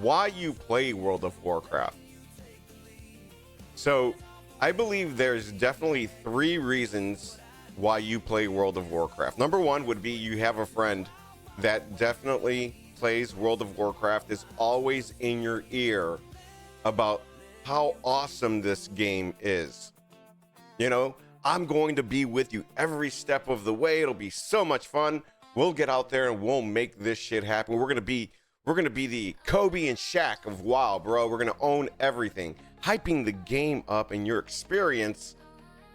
why you play World of Warcraft. So I believe there's definitely 3 reasons why you play World of Warcraft. Number 1 would be you have a friend that definitely plays World of Warcraft, is always in your ear about how awesome this game is. You know, I'm going to be with you every step of the way. It'll be so much fun. We'll get out there and we'll make this shit happen. We're gonna be the Kobe and Shaq of WoW, bro. We're gonna own everything, hyping the game up and your experience.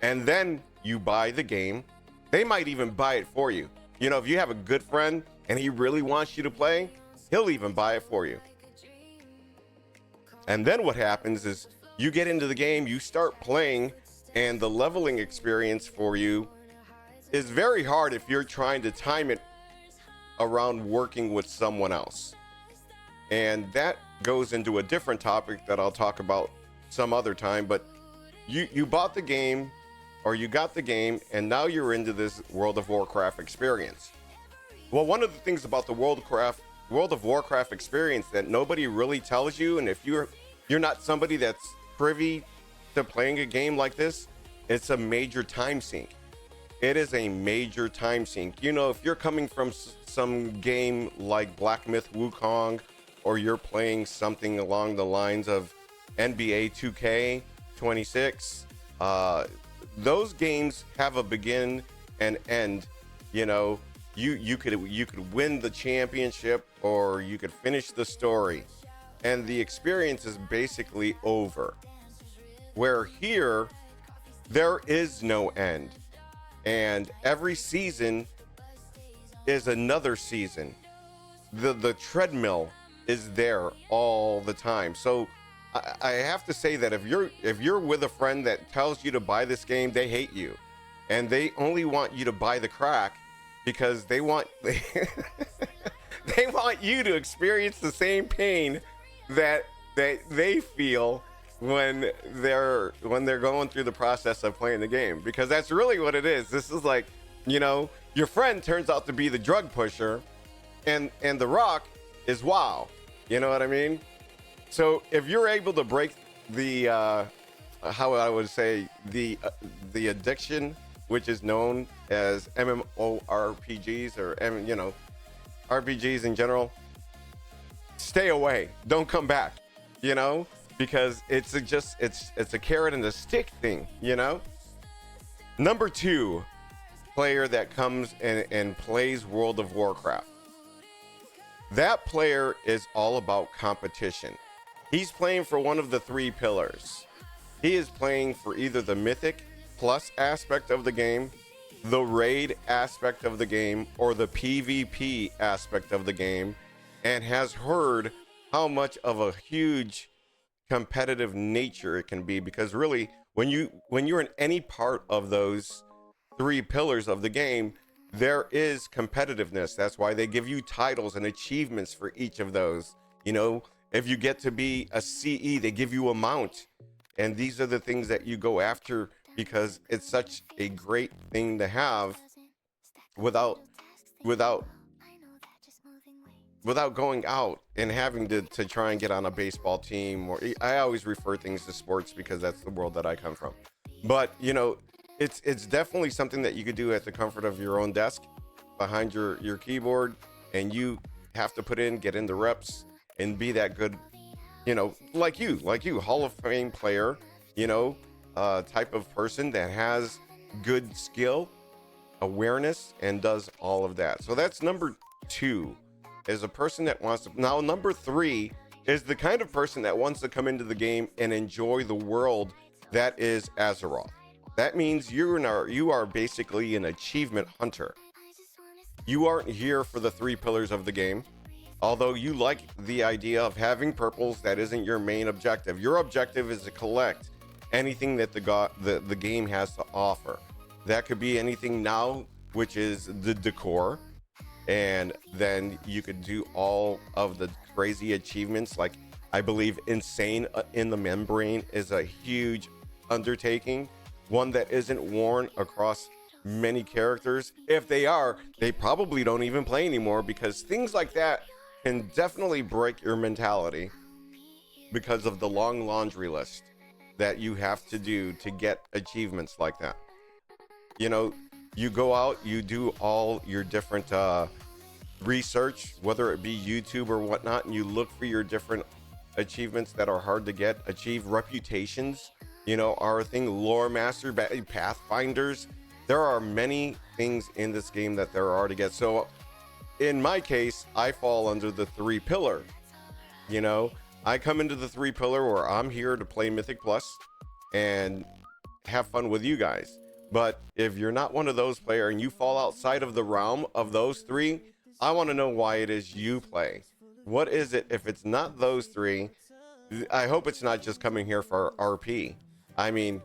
And then you buy the game. They might even buy it for you. You know, if you have a good friend and he really wants you to play, he'll even buy it for you. And then what happens is you get into the game, you start playing, and the leveling experience for you is very hard if you're trying to time it around working with someone else. And that goes into a different topic that I'll talk about some other time. But you bought the game, or you got the game, and now you're into this World of Warcraft experience. Well, one of the things about the World of Warcraft experience that nobody really tells you, and if you're not somebody that's privy to playing a game like this, it's a major time sink. It is a major time sink. You know, if you're coming from some game like Black Myth Wukong, or you're playing something along the lines of NBA 2K 26, those games have a begin and end. You know, you could win the championship, or you could finish the story, and the experience is basically over. Where here, there is no end. And every season is another season. The treadmill is there all the time. So I have to say that if you're with a friend that tells you to buy this game, they hate you. And they only want you to buy the crack because they want they want you to experience the same pain that they feel when they're going through the process of playing the game, because that's really what it is. This is like, you know, your friend turns out to be the drug pusher, and the rock is WoW. You know what I mean? So if you're able to break the how I would say the addiction, which is known as MMORPGs, or RPGs in general, stay away. Don't come back. You know, because it's a carrot and a stick thing, you know? Number 2 player that comes and plays World of Warcraft. That player is all about competition. He's playing for one of the 3 pillars. He is playing for either the Mythic Plus aspect of the game, the raid aspect of the game, or the PvP aspect of the game, and has heard how much of a huge competitive nature it can be. Because really, when you're in any part of those 3 pillars of the game, there is competitiveness. That's why they give you titles and achievements for each of those. You know, if you get to be a CE, they give you a mount, and these are the things that you go after because it's such a great thing to have without going out and having to try and get on a baseball team. Or I always refer things to sports because that's the world that I come from. But you know, it's definitely something that you could do at the comfort of your own desk, behind your keyboard, and you have to get in the reps and be that good, you know, like you Hall of Fame player, you know, type of person that has good skill, awareness, and does all of that. So that's number 2. Is a person that wants to. Now, number 3 is the kind of person that wants to come into the game and enjoy the world that is Azeroth. That means you are basically an achievement hunter. You aren't here for the 3 pillars of the game. Although you like the idea of having purples, that isn't your main objective. Your objective is to collect anything that the game has to offer. That could be anything now, which is the decor. And then you could do all of the crazy achievements. Like, I believe Insane in the Membrane is a huge undertaking, one that isn't worn across many characters. If they are, they probably don't even play anymore, because things like that can definitely break your mentality because of the long laundry list that you have to do to get achievements like that. You know, you go out, you do all your different research, whether it be YouTube or whatnot, and you look for your different achievements that are hard to get. Achieve reputations, you know, are a thing. Lore master, pathfinders. There are many things in this game that there are to get. So in my case, I fall under the 3 pillar. You know, I come into the 3 pillar where I'm here to play Mythic Plus and have fun with you guys. But if you're not one of those players and you fall outside of the realm of those 3, I want to know why it is you play. What is it? If it's not those 3, I hope it's not just coming here for RP. I mean,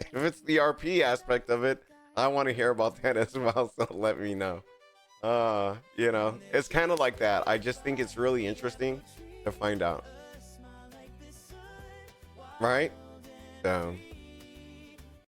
if it's the RP aspect of it, I want to hear about that as well. So let me know. You know, it's kind of like that. I just think it's really interesting to find out. Right? So